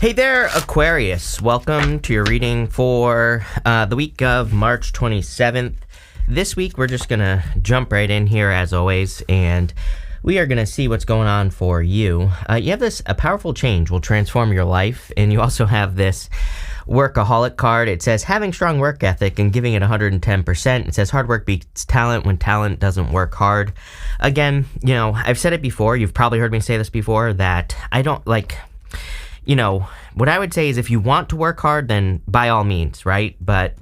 Hey there, Aquarius. Welcome to your reading for the week of March 27th. This week, we're just going to jump right in here, as always, and we are going to see what's going on for you. You have a powerful change will transform your life, and you also have this workaholic card. It says having strong work ethic and giving it 110%. It says hard work beats talent when talent doesn't work hard. Again, I've said it before. You've probably heard me say this before, that I don't like... what I would say is if you want to work hard, then by all means, right? But,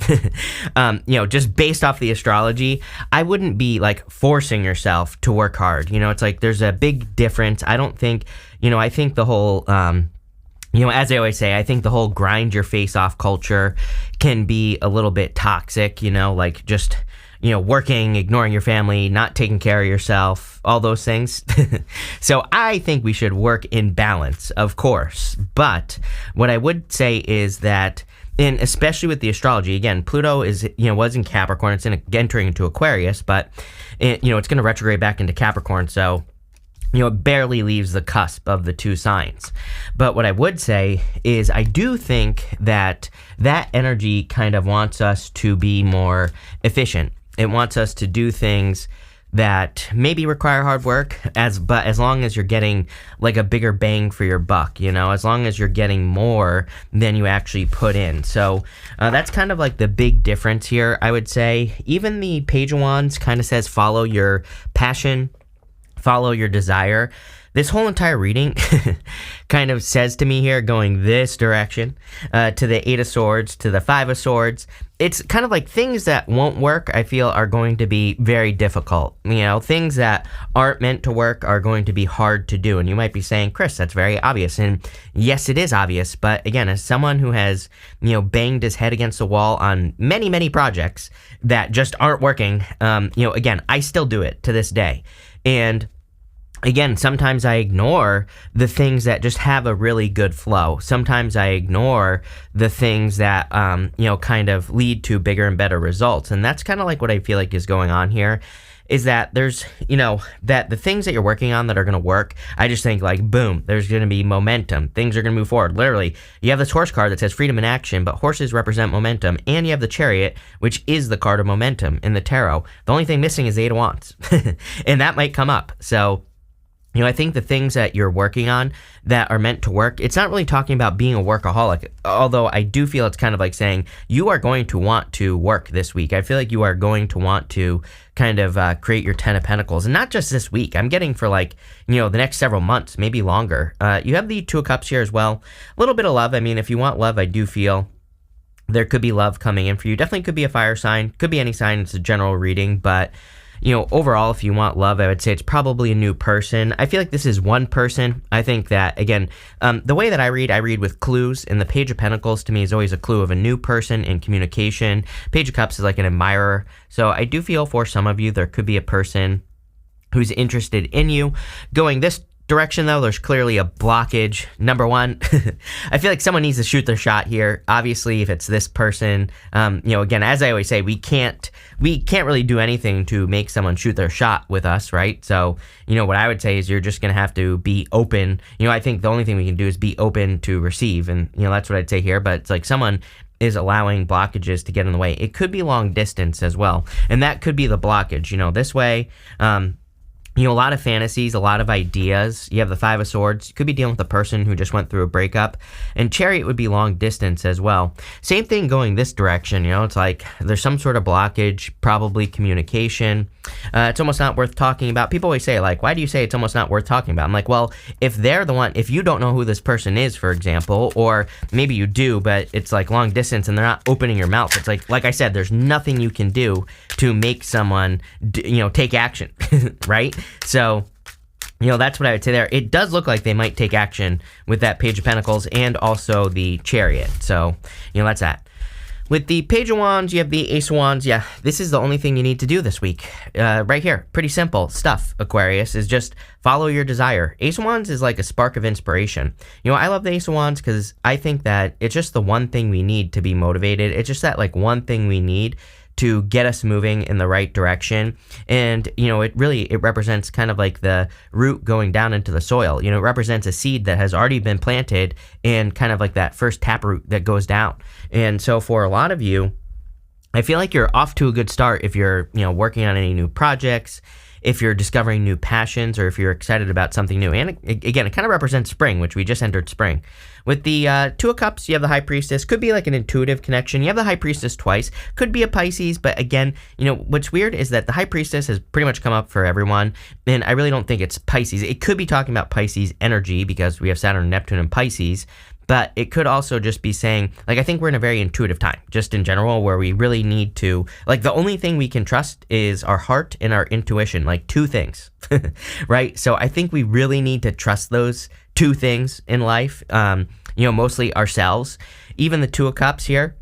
just based off the astrology, I wouldn't be like forcing yourself to work hard. It's like there's a big difference. I don't think, I think the whole, as I always say, I think the whole grind your face off culture can be a little bit toxic, like just... working, ignoring your family, not taking care of yourself, all those things. So I think we should work in balance, of course. But what I would say is that, and especially with the astrology, again, Pluto is, was in Capricorn. It's entering into Aquarius, but, it's going to retrograde back into Capricorn. So, it barely leaves the cusp of the two signs. But what I would say is I do think that energy kind of wants us to be more efficient. It wants us to do things that maybe require hard work, but as long as you're getting like a bigger bang for your buck, as long as you're getting more than you actually put in. So that's kind of like the big difference here, I would say. Even the Page of Wands kind of says follow your passion, follow your desire. This whole entire reading kind of says to me here, going this direction, to the Eight of Swords, to the Five of Swords. It's kind of like things that won't work, I feel, are going to be very difficult. Things that aren't meant to work are going to be hard to do. And you might be saying, Chris, that's very obvious. And yes, it is obvious. But again, as someone who has, banged his head against the wall on many, many projects that just aren't working, again, I still do it to this day. And again, sometimes I ignore the things that just have a really good flow. Sometimes I ignore the things that, kind of lead to bigger and better results. And that's kind of like what I feel like is going on here, is that there's, that the things that you're working on that are going to work, I just think like, boom, there's going to be momentum. Things are going to move forward. Literally, you have this horse card that says freedom in action, but horses represent momentum. And you have the Chariot, which is the card of momentum in the tarot. The only thing missing is the Eight of Wands. And that might come up. So... I think the things that you're working on that are meant to work, it's not really talking about being a workaholic, although I do feel it's kind of like saying you are going to want to work this week. I feel like you are going to want to kind of create your 10 of Pentacles, and not just this week. I'm getting for like, the next several months, maybe longer. You have the Two of Cups here as well. A little bit of love. I mean, if you want love, I do feel there could be love coming in for you. Definitely could be a fire sign, could be any sign. It's a general reading, but... overall, if you want love, I would say it's probably a new person. I feel like this is one person. I think that, again, the way that I read with clues, and the Page of Pentacles to me is always a clue of a new person in communication. Page of Cups is like an admirer. So I do feel for some of you, there could be a person who's interested in you. Going this direction, though, there's clearly a blockage. Number one, I feel like someone needs to shoot their shot here. Obviously, if it's this person, again, as I always say, we can't really do anything to make someone shoot their shot with us, right? So, what I would say is you're just going to have to be open. I think the only thing we can do is be open to receive. And, that's what I'd say here. But it's like someone is allowing blockages to get in the way. It could be long distance as well. And that could be the blockage, this way, a lot of fantasies, a lot of ideas. You have the Five of Swords. You could be dealing with a person who just went through a breakup. And Chariot would be long distance as well. Same thing going this direction. It's like there's some sort of blockage, probably communication. It's almost not worth talking about. People always say, like, why do you say it's almost not worth talking about? I'm like, well, if they're the one, if you don't know who this person is, for example, or maybe you do, but it's like long distance and they're not opening your mouth. It's like I said, there's nothing you can do to make someone, take action, right? So, that's what I would say there. It does look like they might take action with that Page of Pentacles and also the Chariot. So, that's that. With the Page of Wands, you have the Ace of Wands. Yeah, this is the only thing you need to do this week. Right here. Pretty simple stuff, Aquarius, is just follow your desire. Ace of Wands is like a spark of inspiration. I love the Ace of Wands because I think that it's just the one thing we need to be motivated. It's just that like one thing we need to get us moving in the right direction. And, it represents kind of like the root going down into the soil. It represents a seed that has already been planted and kind of like that first taproot that goes down. And so for a lot of you, I feel like you're off to a good start if you're, working on any new projects, if you're discovering new passions, or if you're excited about something new. And again, it kind of represents spring, which we just entered spring. With the Two of Cups, you have the High Priestess. Could be like an intuitive connection. You have the High Priestess twice. Could be a Pisces, but again, what's weird is that the High Priestess has pretty much come up for everyone, and I really don't think it's Pisces. It could be talking about Pisces energy because we have Saturn and Neptune in Pisces, but it could also just be saying, like, I think we're in a very intuitive time, just in general, where we really need to, like, the only thing we can trust is our heart and our intuition, like two things, right? So I think we really need to trust those two things in life, mostly ourselves. Even the Two of Cups here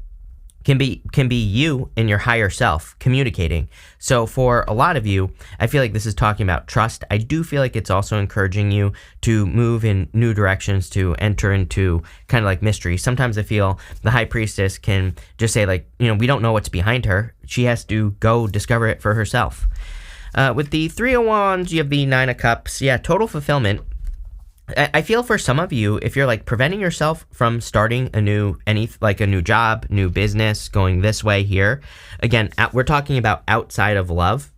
can be you and your higher self communicating. So for a lot of you, I feel like this is talking about trust. I do feel like it's also encouraging you to move in new directions, to enter into kind of like mystery. Sometimes I feel the High Priestess can just say, like, we don't know what's behind her. She has to go discover it for herself. With the Three of Wands, you have the Nine of Cups. Yeah, total fulfillment. I feel for some of you, if you're like preventing yourself from starting a new job, new business, going this way here, again, we're talking about outside of love,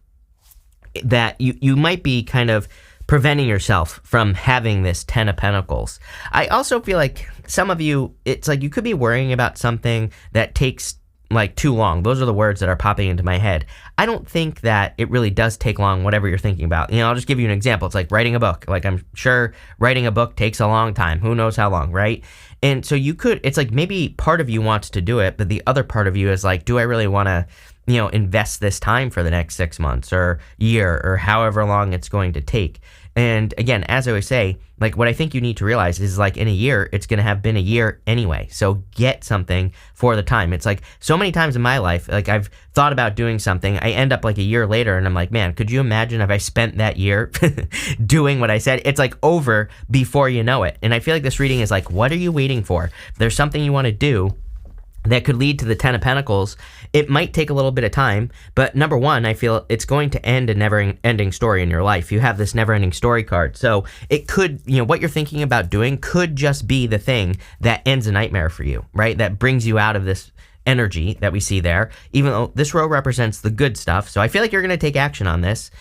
that you might be kind of preventing yourself from having this 10 of Pentacles. I also feel like some of you, it's like you could be worrying about something that takes like too long. Those are the words that are popping into my head. I don't think that it really does take long, whatever you're thinking about. I'll just give you an example. It's like writing a book. Like, I'm sure writing a book takes a long time. Who knows how long, right? And so it's like maybe part of you wants to do it, but the other part of you is like, do I really want to, invest this time for the next 6 months or year or however long it's going to take? And again, as I always say, like, what I think you need to realize is, like, in a year, it's going to have been a year anyway. So get something for the time. It's like so many times in my life, like, I've thought about doing something. I end up like a year later and I'm like, man, could you imagine if I spent that year doing what I said? It's like over before you know it. And I feel like this reading is like, what are you waiting for? There's something you want to do that could lead to the 10 of Pentacles. It might take a little bit of time, but number one, I feel it's going to end a never-ending story in your life. You have this never-ending story card. So it could, what you're thinking about doing could just be the thing that ends a nightmare for you, right? That brings you out of this energy that we see there, even though this row represents the good stuff. So I feel like you're going to take action on this.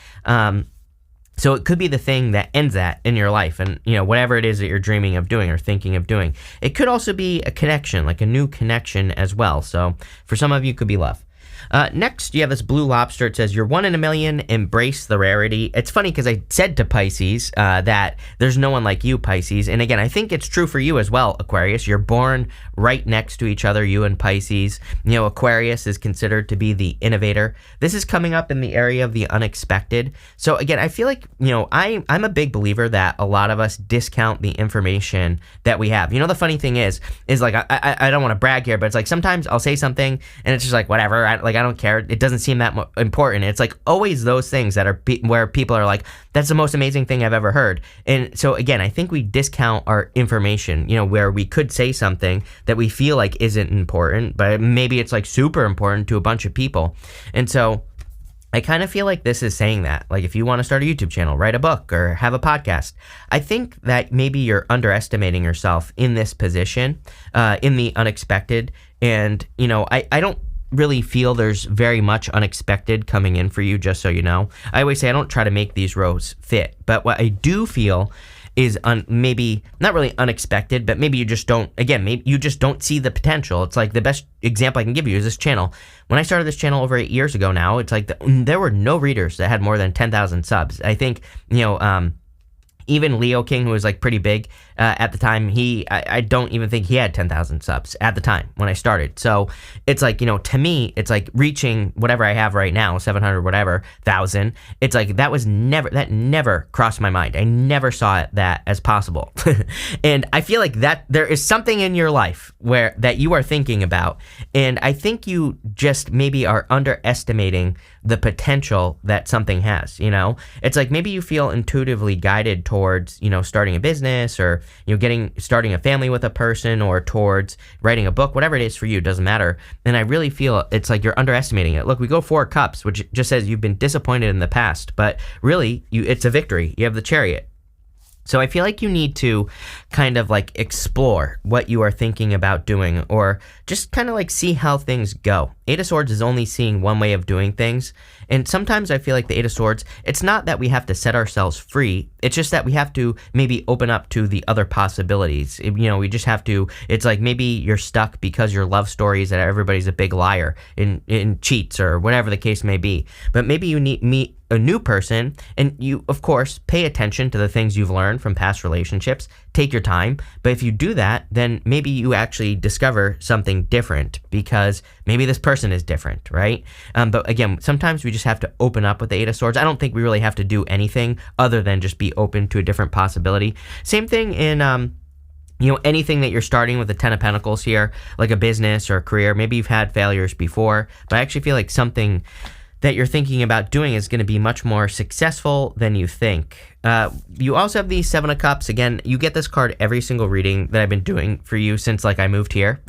So it could be the thing that ends that in your life, and whatever it is that you're dreaming of doing or thinking of doing. It could also be a connection, like a new connection as well. So for some of you, it could be love. Next, you have this blue lobster. It says, you're 1 in a million, embrace the rarity. It's funny because I said to Pisces that there's no one like you, Pisces. And again, I think it's true for you as well, Aquarius. You're born right next to each other, you and Pisces. Aquarius is considered to be the innovator. This is coming up in the area of the unexpected. So again, I feel like, I'm a big believer that a lot of us discount the information that we have. The funny thing is like, I don't want to brag here, but it's like sometimes I'll say something and it's just like, whatever, I don't care. It doesn't seem that important. It's like always those things that are where people are like, that's the most amazing thing I've ever heard. And so again, I think we discount our information, where we could say something that we feel like isn't important, but maybe it's like super important to a bunch of people. And so I kind of feel like this is saying that, like, if you want to start a YouTube channel, write a book, or have a podcast, I think that maybe you're underestimating yourself in this position, in the unexpected. And, I don't really feel there's very much unexpected coming in for you, just so you know. I always say I don't try to make these rows fit, but what I do feel is maybe not really unexpected, but maybe you just don't, again, maybe you just don't see the potential. It's like the best example I can give you is this channel. When I started this channel over 8 years ago now, it's like there were no readers that had more than 10,000 subs. I think, even Leo King, who was like pretty big at the time, I don't even think he had 10,000 subs at the time when I started. So it's like, to me, it's like reaching whatever I have right now, 700 whatever thousand. It's like that never crossed my mind. I never saw that as possible. And I feel like that there is something in your life that you are thinking about, and I think you just maybe are underestimating the potential that something has. It's like maybe you feel intuitively guided towards, starting a business or starting a family with a person, or towards writing a book, whatever it is for you, doesn't matter. And I really feel it's like you're underestimating it. Look, we go 4 cups, which just says you've been disappointed in the past, but really it's a victory. You have the Chariot. So I feel like you need to kind of like explore what you are thinking about doing, or just kind of like see how things go. 8 of Swords is only seeing one way of doing things. And sometimes I feel like the 8 of Swords, it's not that we have to set ourselves free. It's just that we have to maybe open up to the other possibilities. We just have to, it's like maybe you're stuck because your love story is that everybody's a big liar and cheats, or whatever the case may be. But maybe you meet a new person, and you, of course, pay attention to the things you've learned from past relationships. Take your time. But if you do that, then maybe you actually discover something different, because maybe this person is different, right? But again, sometimes we just have to open up with the 8 of Swords. I don't think we really have to do anything other than just be open to a different possibility. Same thing in anything that you're starting with the 10 of Pentacles here, like a business or a career. Maybe you've had failures before, but I actually feel like something that you're thinking about doing is going to be much more successful than you think. You also have the 7 of Cups. Again, you get this card every single reading that I've been doing for you since I moved here.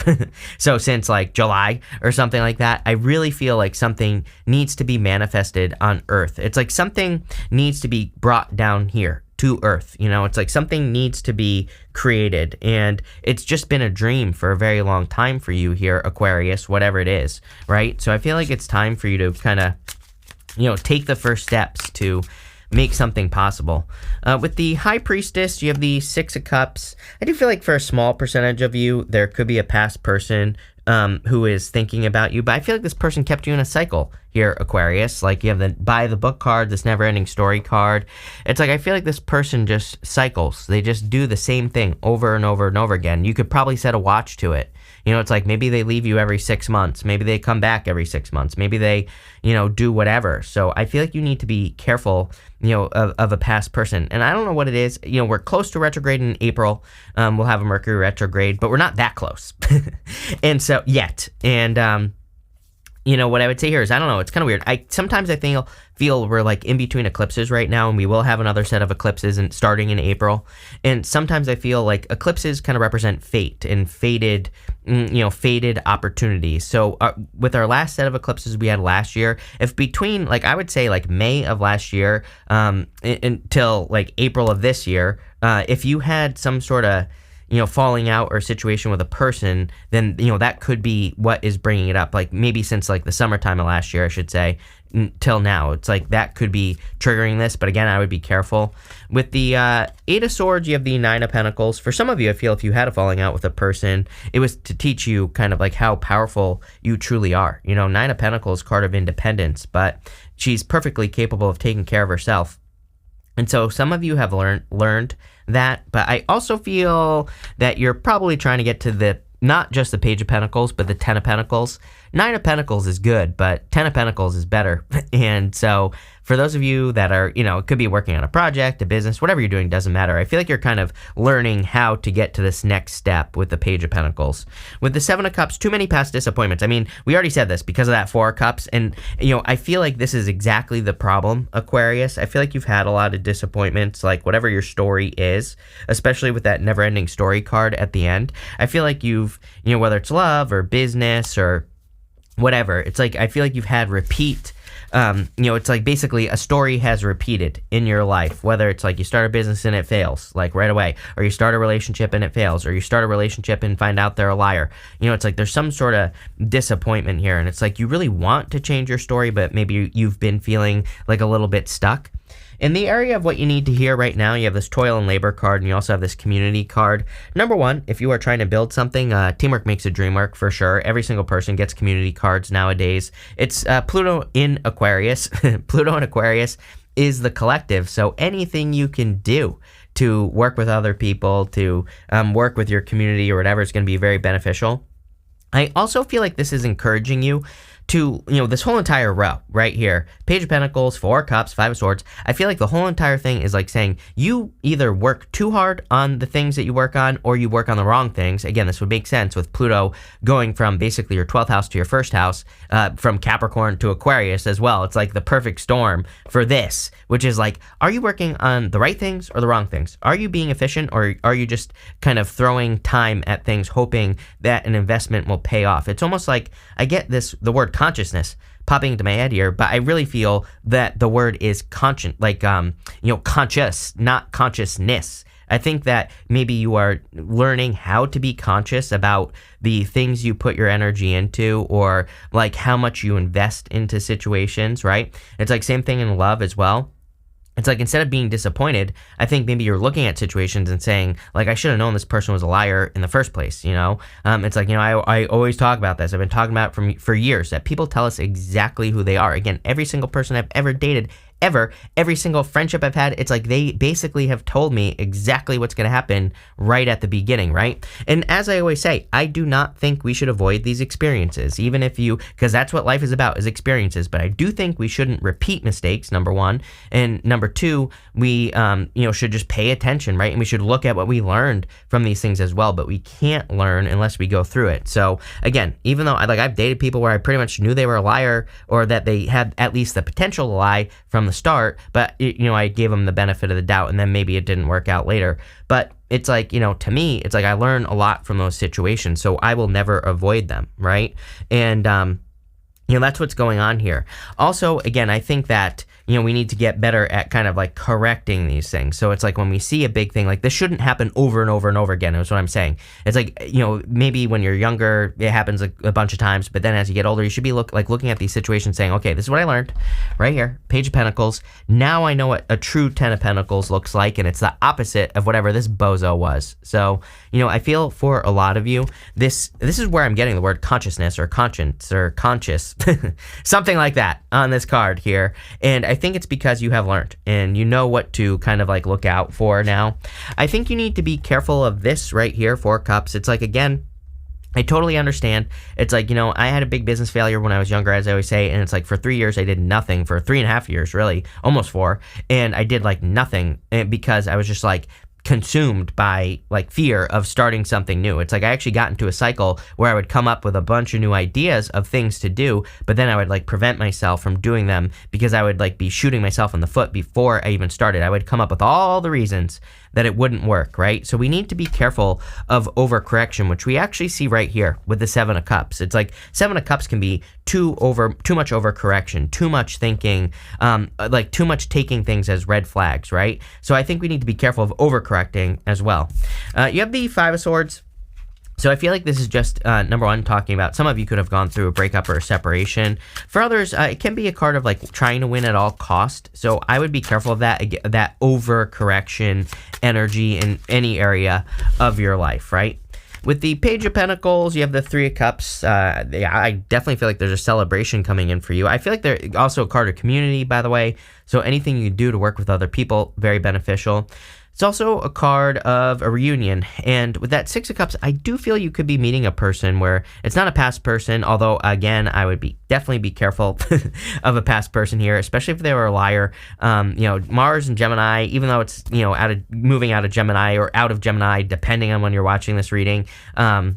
So since July or something like that. I really feel like something needs to be manifested on Earth. It's like something needs to be brought down here to Earth. It's like something needs to be created, and it's just been a dream for a very long time for you here, Aquarius, whatever it is, right? So I feel like it's time for you to kind of, take the first steps to make something possible. With the High Priestess, you have the 6 of Cups. I do feel like for a small percentage of you, there could be a past person who is thinking about you, but I feel like this person kept you in a cycle here, Aquarius. Like, you have the buy the book card, this never-ending story card. It's like I feel like this person just cycles. They just do the same thing over and over and over again. You could probably set a watch to it. It's like maybe they leave you every 6 months. Maybe they come back every 6 months. Maybe they, do whatever. So I feel like you need to be careful, of a past person. And I don't know what it is. We're close to retrograde in April. We'll have a Mercury retrograde, but we're not that close. And so yet. And, what I would say here is, I don't know, it's kind of weird. Sometimes I feel we're like in between eclipses right now, and we will have another set of eclipses starting in April. And sometimes I feel like eclipses kind of represent fate and faded opportunities. So with our last set of eclipses we had last year, if between I would say May of last year until April of this year, if you had some sort of falling out or situation with a person, then, that could be what is bringing it up. Maybe since the summertime of last year, I should say, till now. It's that could be triggering this. But again, I would be careful. With the 8 of Swords, you have the 9 of Pentacles. For some of you, I feel if you had a falling out with a person, it was to teach you kind of how powerful you truly are. 9 of Pentacles, card of independence, but she's perfectly capable of taking care of herself. And so some of you have learned that, but I also feel that you're probably trying to get to not just the Page of Pentacles, but the 10 of Pentacles. 9 of Pentacles is good, but 10 of Pentacles is better. And so for those of you that are, it could be working on a project, a business, whatever you're doing, doesn't matter. I feel like you're kind of learning how to get to this next step with the Page of Pentacles. With the 7 of Cups, too many past disappointments. I mean, we already said this because of that 4 of Cups. And, I feel like this is exactly the problem, Aquarius. I feel like you've had a lot of disappointments, whatever your story is, especially with that never-ending story card at the end. I feel like you've, whether it's love or business or whatever, it's I feel like you've had repeat, it's basically a story has repeated in your life, whether it's you start a business and it fails, right away, or you start a relationship and it fails, or you start a relationship and find out they're a liar. It's there's some sort of disappointment here, and it's you really want to change your story, but maybe you've been feeling a little bit stuck. In the area of what you need to hear right now, you have this toil and labor card, and you also have this community card. Number one, if you are trying to build something, teamwork makes a dream work for sure. Every single person gets community cards nowadays. It's Pluto in Aquarius. Pluto in Aquarius is the collective, so anything you can do to work with other people, to work with your community or whatever is going to be very beneficial. I also feel like this is encouraging you to, this whole entire row right here, Page of Pentacles, Four of Cups, Five of Swords, I feel like the whole entire thing is like saying you either work too hard on the things that you work on or you work on the wrong things. Again, this would make sense with Pluto going from basically your 12th house to your first house, from Capricorn to Aquarius as well. It's like the perfect storm for this, which is like, are you working on the right things or the wrong things? Are you being efficient, or are you just kind of throwing time at things hoping that an investment will pay off? It's almost like I get the word consciousness popping into my head here, but I really feel that the word is conscious, like conscious, not consciousness. I think that maybe you are learning how to be conscious about the things you put your energy into, or like how much you invest into situations, right? It's like same thing in love as well. It's like, instead of being disappointed, I think maybe you're looking at situations and saying, like, I should have known this person was a liar in the first place, It's like, I always talk about this. I've been talking about it for years, that people tell us exactly who they are. Again, every single person I've ever dated, every single friendship I've had, it's like they basically have told me exactly what's going to happen right at the beginning, right? And as I always say, I do not think we should avoid these experiences, even if because that's what life is about, is experiences. But I do think we shouldn't repeat mistakes, number one. And number two, we, should just pay attention, right? And we should look at what we learned from these things as well. But we can't learn unless we go through it. So again, even though I've dated people where I pretty much knew they were a liar, or that they had at least the potential to lie from the start, but I gave them the benefit of the doubt, and then maybe it didn't work out later. But it's like, to me, it's like I learn a lot from those situations, so I will never avoid them, right? And that's what's going on here. Also, again, I think that we need to get better at kind of like correcting these things. So it's like, when we see a big thing, like, this shouldn't happen over and over and over again, is what I'm saying. It's like, maybe when you're younger, it happens a bunch of times, but then as you get older, you should be looking at these situations saying, okay, this is what I learned right here, Page of Pentacles. Now I know what a true Ten of Pentacles looks like, and it's the opposite of whatever this bozo was. So, I feel for a lot of you, this is where I'm getting the word consciousness or conscience or conscious, something like that on this card here. And I think it's because you have learned and you know what to kind of like look out for now. I think you need to be careful of this right here, Four Cups. It's like, again, I totally understand. It's like, I had a big business failure when I was younger, as I always say, and it's like for 3 years I did nothing, for 3.5 years, really, almost 4, and I did like nothing because I was just like consumed by like fear of starting something new. It's like I actually got into a cycle where I would come up with a bunch of new ideas of things to do, but then I would like prevent myself from doing them because I would like be shooting myself in the foot before I even started. I would come up with all the reasons that it wouldn't work, right? So we need to be careful of overcorrection, which we actually see right here with the Seven of Cups. It's like Seven of Cups can be too much overcorrection, too much thinking, like too much taking things as red flags, right? So I think we need to be careful of overcorrecting as well. You have the Five of Swords. So I feel like this is just, number one, talking about some of you could have gone through a breakup or a separation. For others, it can be a card of like trying to win at all cost. So I would be careful of that overcorrection energy in any area of your life, right? With the Page of Pentacles, you have the Three of Cups. I definitely feel like there's a celebration coming in for you. I feel like they're also a card of community, by the way. So anything you do to work with other people, very beneficial. It's also a card of a reunion, and with that Six of Cups, I do feel you could be meeting a person where it's not a past person, although, again, I would definitely be careful of a past person here, especially if they were a liar. Mars and Gemini, even though it's, moving out of Gemini or out of Gemini, depending on when you're watching this reading, I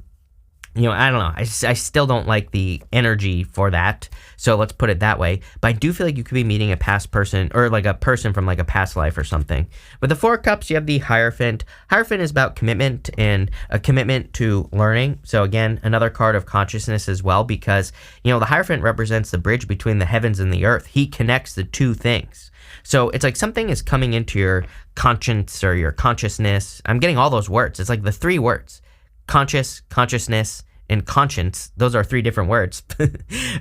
don't know. I still don't like the energy for that. So let's put it that way. But I do feel like you could be meeting a past person or like a person from like a past life or something. With the Four of Cups, you have the Hierophant. Hierophant is about commitment and a commitment to learning. So again, another card of consciousness as well, because, the Hierophant represents the bridge between the heavens and the earth. He connects the two things. So it's like something is coming into your conscience or your consciousness. I'm getting all those words. It's like the three words. Conscious, consciousness, and conscience. Those are 3 different words.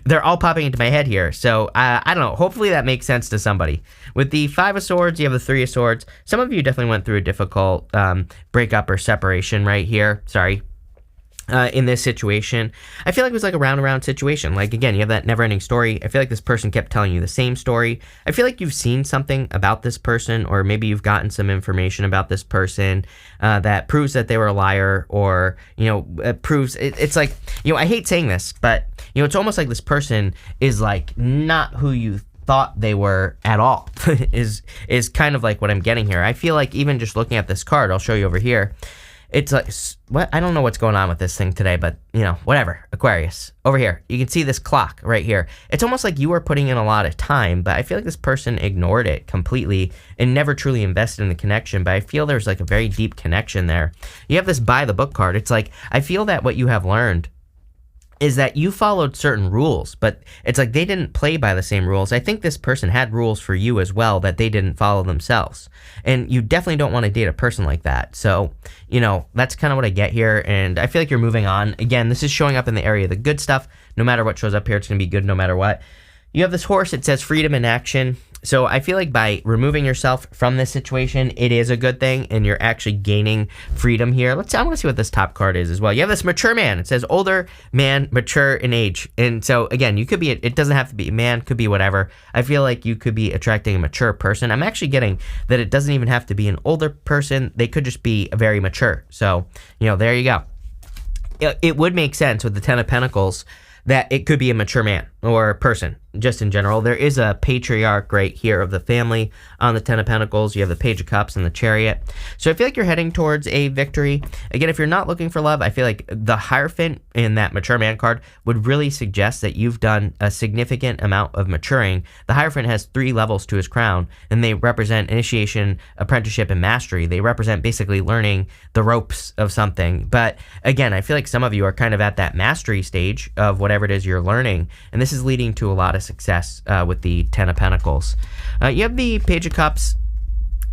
They're all popping into my head here. So I don't know. Hopefully that makes sense to somebody. With the Five of Swords, you have the Three of Swords. Some of you definitely went through a difficult breakup or separation right here. Sorry. in this situation. I feel like it was like a round and round situation. Like, again, you have that never ending story. I feel like this person kept telling you the same story. I feel like you've seen something about this person, or maybe you've gotten some information about this person that proves that they were a liar, or, proves it's like, I hate saying this, but, it's almost like this person is like not who you thought they were at all is kind of like what I'm getting here. I feel like even just looking at this card, I'll show you over here. It's like, what? I don't know what's going on with this thing today, but, whatever. Aquarius. Over here. You can see this clock right here. It's almost like you were putting in a lot of time, but I feel like this person ignored it completely and never truly invested in the connection, but I feel there's like a very deep connection there. You have this by the book card. It's like, I feel that what you have learned is that you followed certain rules, but it's like they didn't play by the same rules. I think this person had rules for you as well that they didn't follow themselves. And you definitely don't want to date a person like that. So, that's kind of what I get here. And I feel like you're moving on. Again, this is showing up in the area of the good stuff. No matter what shows up here, it's going to be good no matter what. You have this horse. It says freedom in action. So I feel like by removing yourself from this situation, it is a good thing, and you're actually gaining freedom here. I want to see what this top card is as well. You have this mature man. It says older man, mature in age. And so again, you could be, it doesn't have to be a man, could be whatever. I feel like you could be attracting a mature person. I'm actually getting that it doesn't even have to be an older person. They could just be very mature. So, there you go. It would make sense with the Ten of Pentacles that it could be a mature man or person, just in general. There is a patriarch right here of the family on the Ten of Pentacles. You have the Page of Cups and the Chariot. So I feel like you're heading towards a victory. Again, if you're not looking for love, I feel like the Hierophant in that mature man card would really suggest that you've done a significant amount of maturing. The Hierophant has 3 levels to his crown, and they represent initiation, apprenticeship, and mastery. They represent basically learning the ropes of something. But again, I feel like some of you are kind of at that mastery stage of whatever it is you're learning, and this is leading to a lot of success with the Ten of Pentacles. You have the Page of Cups.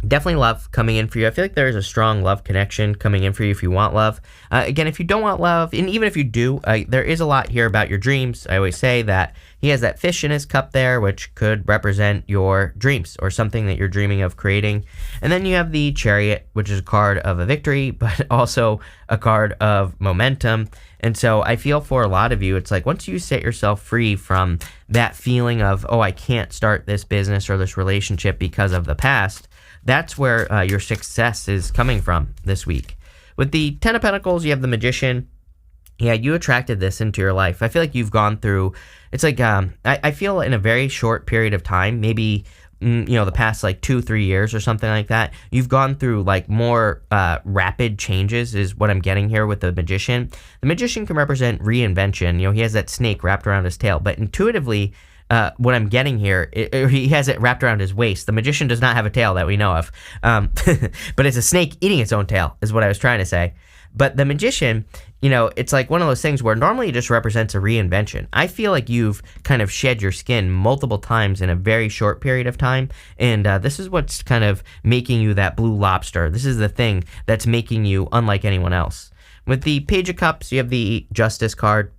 Definitely love coming in for you. I feel like there is a strong love connection coming in for you if you want love. Again, if you don't want love, and even if you do, there is a lot here about your dreams. I always say that he has that fish in his cup there, which could represent your dreams or something that you're dreaming of creating. And then you have the Chariot, which is a card of a victory, but also a card of momentum. And so I feel for a lot of you, it's like once you set yourself free from that feeling of, oh, I can't start this business or this relationship because of the past, that's where your success is coming from this week. With the Ten of Pentacles, you have the Magician. Yeah, you attracted this into your life. I feel like you've gone through, it's like, I feel in a very short period of time, maybe, the past like 2-3 years or something like that, you've gone through like more rapid changes is what I'm getting here with the Magician. The Magician can represent reinvention. He has that snake wrapped around his tail, but intuitively, what I'm getting here, he has it wrapped around his waist. The Magician does not have a tail that we know of, but it's a snake eating its own tail is what I was trying to say. But the Magician, it's like one of those things where normally it just represents a reinvention. I feel like you've kind of shed your skin multiple times in a very short period of time, and this is what's kind of making you that blue lobster. This is the thing that's making you unlike anyone else. With the Page of Cups, you have the Justice card,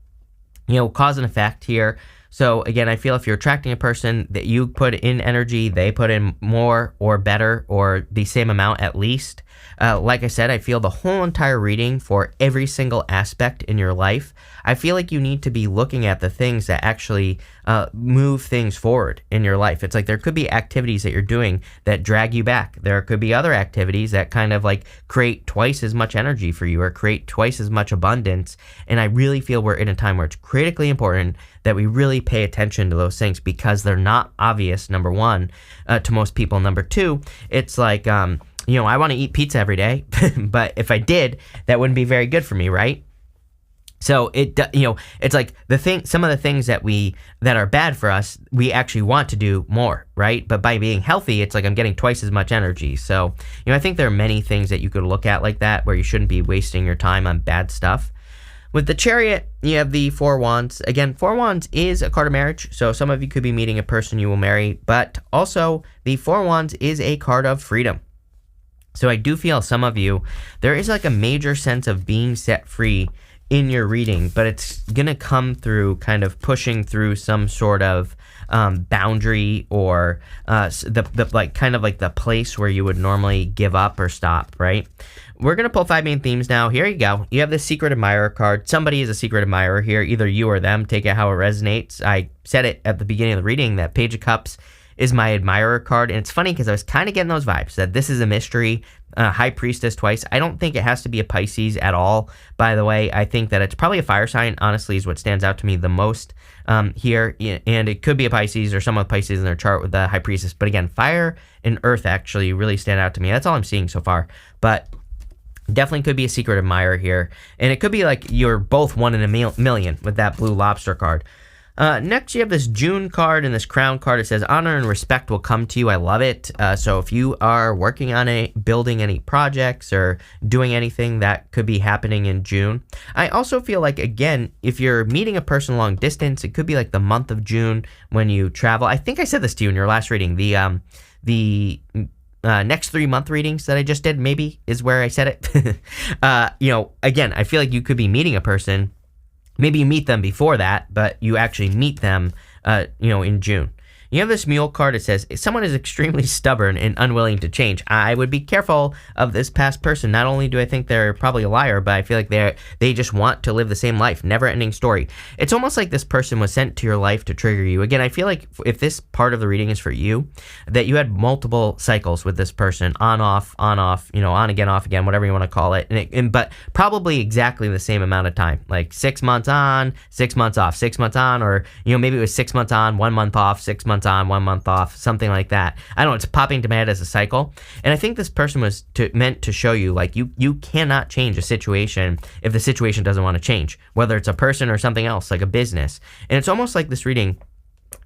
cause and effect here. So again, I feel if you're attracting a person that you put in energy, they put in more or better or the same amount at least. Like I said, I feel the whole entire reading for every single aspect in your life, I feel like you need to be looking at the things that actually move things forward in your life. It's like there could be activities that you're doing that drag you back. There could be other activities that kind of like create twice as much energy for you or create twice as much abundance. And I really feel we're in a time where it's critically important that we really pay attention to those things because they're not obvious, number one, to most people. Number two, it's like, I want to eat pizza every day, but if I did, that wouldn't be very good for me, right? So it's like some of the things that are bad for us, we actually want to do more, right? But by being healthy, it's like I'm getting twice as much energy. So, I think there are many things that you could look at like that where you shouldn't be wasting your time on bad stuff. With the Chariot, you have the Four Wands. Again, Four Wands is a card of marriage, so some of you could be meeting a person you will marry, but also the Four Wands is a card of freedom. So I do feel some of you, there is like a major sense of being set free in your reading, but it's going to come through kind of pushing through some sort of boundary or the place where you would normally give up or stop, right? we're going to pull 5 main themes now. Here you go. You have this secret admirer card. Somebody is a secret admirer here, either you or them. Take it how it resonates. I said it at the beginning of the reading that Page of Cups is my admirer card. And it's funny because I was kind of getting those vibes that this is a mystery. High Priestess twice. I don't think it has to be a Pisces at all, by the way. I think that it's probably a fire sign, honestly, is what stands out to me the most here. And it could be a Pisces or someone with Pisces in their chart with the High Priestess. But again, fire and earth actually really stand out to me. That's all I'm seeing so far. But definitely could be a secret admirer here. And it could be like you're both 1 in a million with that blue lobster card. Next, you have this June card and this Crown card. It says honor and respect will come to you. I love it. So if you are working on building any projects or doing anything, that could be happening in June. I also feel like, again, if you're meeting a person long distance, it could be like the month of June when you travel. I think I said this to you in your last reading. The next 3 month readings that I just did, maybe, is where I said it. Again, I feel like you could be meeting a person. Maybe you meet them before that, but you actually meet them, in June. You have this Mule card. It says, someone is extremely stubborn and unwilling to change. I would be careful of this past person. Not only do I think they're probably a liar, but I feel like they just want to live the same life. Never-ending story. It's almost like this person was sent to your life to trigger you. Again, I feel like if this part of the reading is for you, that you had multiple cycles with this person, on, off, on again, off again, whatever you want to call it. But probably exactly the same amount of time. Like 6 months on, 6 months off, 6 months on, or, maybe it was 6 months on, 1 month off, 6 months on, 1 month off, something like that. I don't know, it's popping to my head as a cycle. And I think this person was meant to show you, like, you cannot change a situation if the situation doesn't want to change, whether it's a person or something else, like a business. And it's almost like this reading,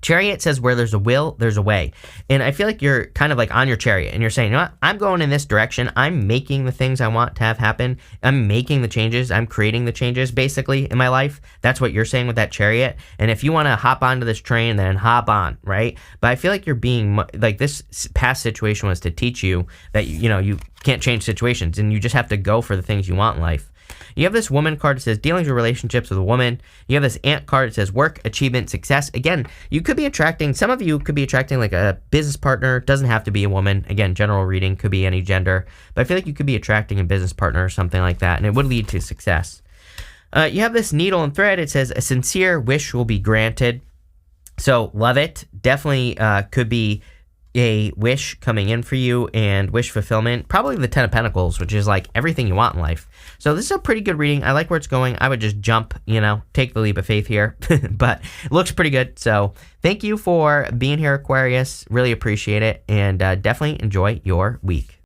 Chariot says where there's a will, there's a way. And I feel like you're kind of like on your chariot and you're saying, you know what, I'm going in this direction. I'm making the things I want to have happen. I'm making the changes. I'm creating the changes basically in my life. That's what you're saying with that chariot. And if you want to hop onto this train, then hop on, right? But I feel like you're being like, this past situation was to teach you that, you can't change situations and you just have to go for the things you want in life. You have this Woman card that says dealings with relationships with a woman. You have this Ant card that says work, achievement, success. Again, some of you could be attracting like a business partner. Doesn't have to be a woman. Again, general reading, could be any gender. But I feel like you could be attracting a business partner or something like that, and it would lead to success. You have this Needle and Thread. It says a sincere wish will be granted. So love it. Definitely could be a wish coming in for you and wish fulfillment. Probably the 10 of Pentacles, which is like everything you want in life. So this is a pretty good reading. I like where it's going. I would just jump, take the leap of faith here. But it looks pretty good. So thank you for being here, Aquarius. Really appreciate it. And definitely enjoy your week.